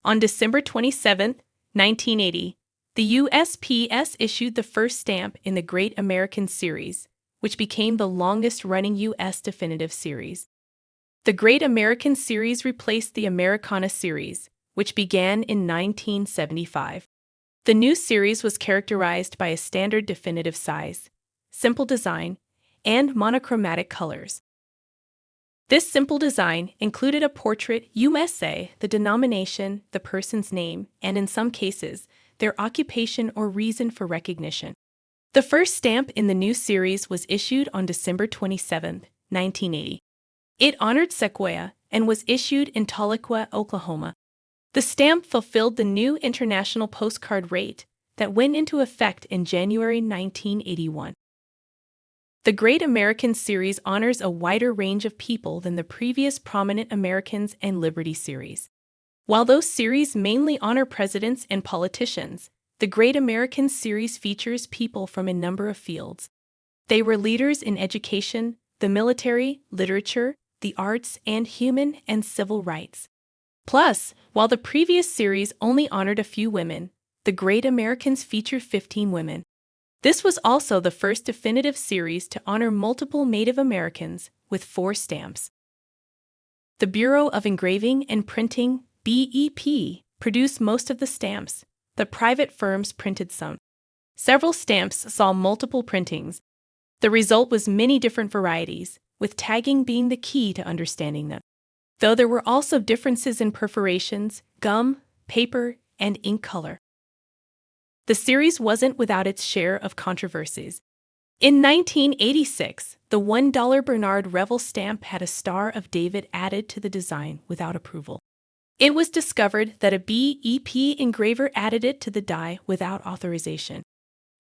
On December 27, 1980, the USPS issued the first stamp in the Great American Series, which became the longest-running U.S. definitive series. The Great American Series replaced the Americana Series, which began in 1975. The new series was characterized by a standard definitive size, simple design, and monochromatic colors. This simple design included a portrait USA, the denomination, the person's name, and in some cases, their occupation or reason for recognition. The first stamp in the new series was issued on December 27, 1980. It honored Sequoia and was issued in Tahlequah, Oklahoma. The stamp fulfilled the new international postcard rate that went into effect in January 1981. The Great American Series honors a wider range of people than the previous Prominent Americans and Liberty series. While those series mainly honor presidents and politicians, the Great American Series features people from a number of fields. They were leaders in education, the military, literature, the arts, and human and civil rights. Plus, while the previous series only honored a few women, the Great Americans featured 15 women. This was also the first definitive series to honor multiple Native Americans, with 4 stamps. The Bureau of Engraving and Printing, BEP, produced most of the stamps. The private firms printed some. Several stamps saw multiple printings. The result was many different varieties, with tagging being the key to understanding them. Though there were also differences in perforations, gum, paper, and ink color. The series wasn't without its share of controversies. In 1986, the $1 Bernard Revel stamp had a Star of David added to the design without approval. It was discovered that a BEP engraver added it to the die without authorization.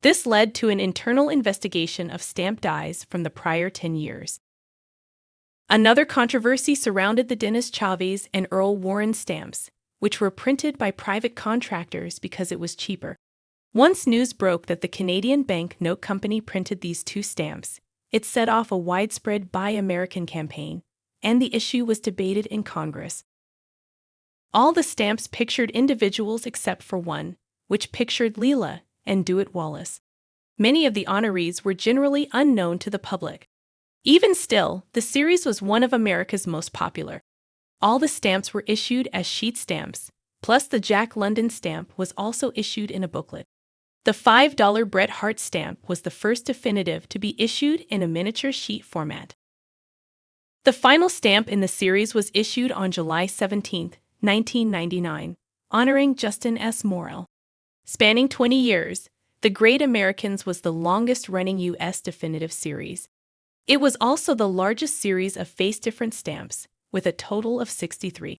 This led to an internal investigation of stamp dies from the prior 10 years. Another controversy surrounded the Dennis Chavez and Earl Warren stamps, which were printed by private contractors because it was cheaper. Once news broke that the Canadian Bank Note Company printed these 2 stamps, it set off a widespread Buy American campaign, and the issue was debated in Congress. All the stamps pictured individuals except for one, which pictured Leela and Dewitt Wallace. Many of the honorees were generally unknown to the public. Even still, the series was one of America's most popular. All the stamps were issued as sheet stamps, plus the Jack London stamp was also issued in a booklet. The $5 Bret Hart stamp was the first definitive to be issued in a miniature sheet format. The final stamp in the series was issued on July 17, 1999, honoring Justin S. Morrill. Spanning 20 years, The Great Americans was the longest-running U.S. definitive series. It was also the largest series of face-different stamps, with a total of 63.